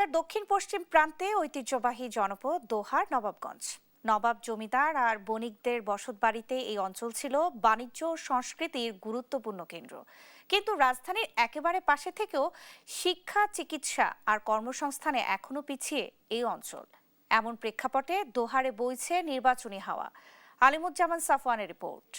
ঢাকার দক্ষিণ পশ্চিম প্রান্তে ঐতিহ্যবাহী জনপদ দোহার নবাবগঞ্জ। নবাব জমিদার আর বণিকদের বসতবাড়িতে এই অঞ্চল ছিল বাণিজ্য ও সংস্কৃতির গুরুত্বপূর্ণ কেন্দ্র। কিন্তু রাজধানীর একেবারে পাশে থেকেও শিক্ষা, চিকিৎসা আর কর্মসংস্থানে এখনো পিছিয়ে এই অঞ্চল। এমন প্রেক্ষাপটে দোহারে বইছে নির্বাচনী হাওয়া। আলিমুজ্জামান সাফওয়ানের রিপোর্ট।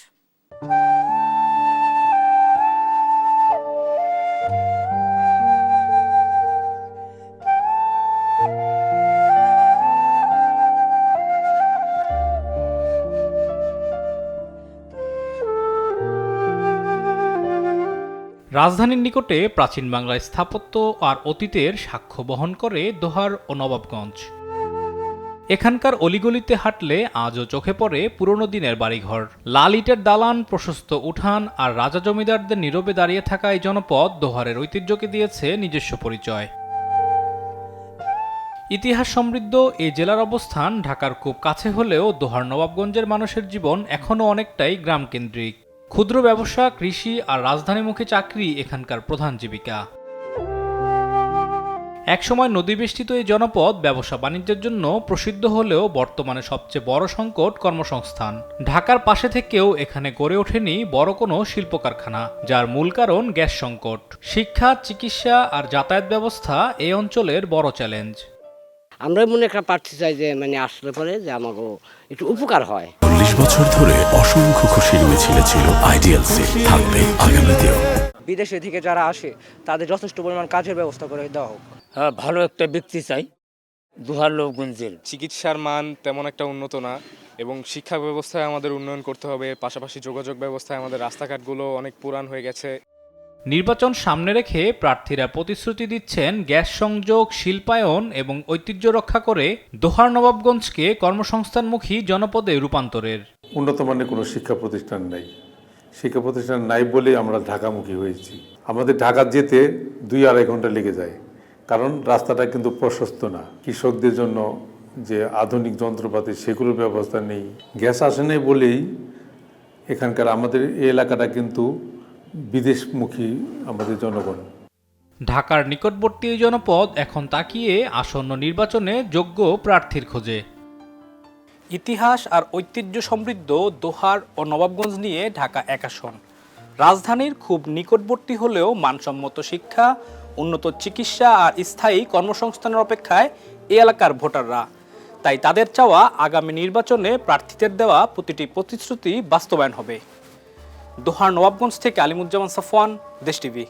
রাজধানীর নিকটে প্রাচীন বাংলার স্থাপত্য আর অতীতের সাক্ষ্য বহন করে দোহার ও নবাবগঞ্জ। এখানকার অলিগলিতে হাঁটলে আজও চোখে পড়ে পুরনো দিনের বাড়িঘর, লাল ইটের দালান, প্রশস্ত উঠান আর রাজা জমিদারদের নীরবে দাঁড়িয়ে থাকা এই জনপদ দোহারের ঐতিহ্যকে দিয়েছে নিজস্ব পরিচয়। ইতিহাস সমৃদ্ধ এই জেলার অবস্থান ঢাকার খুব কাছে হলেও দোহার নবাবগঞ্জের মানুষের জীবন এখনও অনেকটাই গ্রামকেন্দ্রিক। ক্ষুদ্র ব্যবসা, কৃষি আর রাজধানীমুখী চাকরি এখানকার প্রধান জীবিকা। একসময় নদীবেষ্টিত এই জনপদ ব্যবসা বাণিজ্যের জন্য প্রসিদ্ধ হলেও বর্তমানে সবচেয়ে বড় সংকট কর্মসংস্থান। ঢাকার পাশে থেকেও এখানে গড়ে ওঠেনি বড় কোনো শিল্প কারখানা, যার মূল কারণ গ্যাস সংকট। শিক্ষা, চিকিৎসা আর যাতায়াত ব্যবস্থা এই অঞ্চলের বড় চ্যালেঞ্জ। আমরা মনে একটা প্রার্থী চাই যে আসলে পরে যে আমাকে একটু উপকার হয়। 40 বছর ধরে অসংখ্য খুশির মিছিলে ছিল আইডিয়ালসে, থাকবে আগামীতেও। বিদেশে থেকে যারা আসে তাদের যথেষ্ট পরিমাণ কাজের ব্যবস্থা করে দেওয়া হোক। হ্যাঁ, ভালো একটা ব্যক্তি চাই দোহার নবাবগঞ্জের। চিকিৎসার মান তেমন একটা উন্নত না এবং শিক্ষা ব্যবস্থায় আমাদের উন্নয়ন করতে হবে। পাশাপাশি যোগাযোগ ব্যবস্থায় আমাদের রাস্তাঘাটগুলো অনেক পুরান হয়ে গেছে। নির্বাচন সামনে রেখে প্রার্থীরা প্রতিশ্রুতি দিচ্ছেন গ্যাস সংযোগ, শিল্পায়ন এবং ঐতিহ্য রক্ষা করে দোহার নবাবগঞ্জকে কর্মসংস্থানমুখী জনপদে রূপান্তরের। উন্নত মানের কোনো শিক্ষা প্রতিষ্ঠান নাই। শিক্ষা প্রতিষ্ঠান নাই বলে আমরা ঢাকামুখী হয়েছি। আমাদের ঢাকা যেতে 2-2.5 ঘন্টা লেগে যায়, কারণ রাস্তাটা কিন্তু প্রশস্ত না। কৃষকদের জন্য যে আধুনিক যন্ত্রপাতি সেগুলোর ব্যবস্থা নেই। গ্যাস আসে নাই বলেই এখানকার আমাদের এই এলাকাটা কিন্তু বিদেশমুখী আমাদের জনগণ। ঢাকার নিকটবর্তী এই জনপদ এখন তাকিয়ে আসন্ন নির্বাচনে যোগ্য প্রার্থীর খোঁজে। ইতিহাস আর ঐতিহ্য সমৃদ্ধ দোহার ও নবাবগঞ্জ নিয়ে ঢাকা এক আসন। রাজধানীর খুব নিকটবর্তী হলেও মানসম্মত শিক্ষা, উন্নত চিকিৎসা আর স্থায়ী কর্মসংস্থানের অপেক্ষায় এই এলাকার ভোটাররা। তাই তাদের চাওয়া আগামী নির্বাচনে প্রার্থীদের দেওয়া প্রতিটি প্রতিশ্রুতি বাস্তবায়ন হবে। দোহার নবাবগঞ্জ থেকে আলিমুজ্জামান সাফওয়ান, দেশ টিভি।